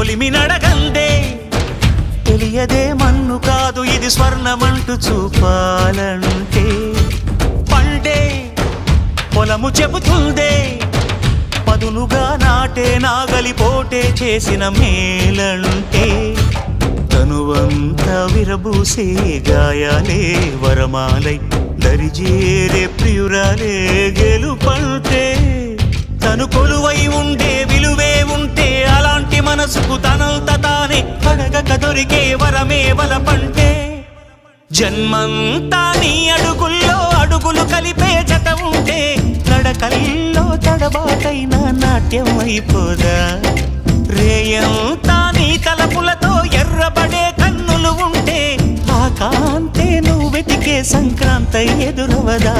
కొలిమి నడగందే తెలియదే మన్ను కాదు ఇది స్వర్ణమంటూ చూపాలంటే పండే పొలము చెబుతుందే పదునుగా నాటే నాగలిపోటే చేసిన మేలంటే తనువంతా విరబూసే గాయాలే వరమాలై దరిజేరే ప్రియురాలే గెలుపంటే తను కొలువై ఉండే విలువే ఉంటే అలాంటి మనసుకు తనంత తానే అడగక దొరికే వరమే వలపంటే జన్మంతా నీ అడుగుల్లో అడుగులు కలిపే జత ఉంటే నడకల్లో తడబాటైన నాట్యం అయిపోదా రేయంతా నీ తలపులతో ఎర్రబడే కన్నులు ఉంటే ఆ కాంతే నువ్వు వెతికే సంక్రాంతి ఎదురవదా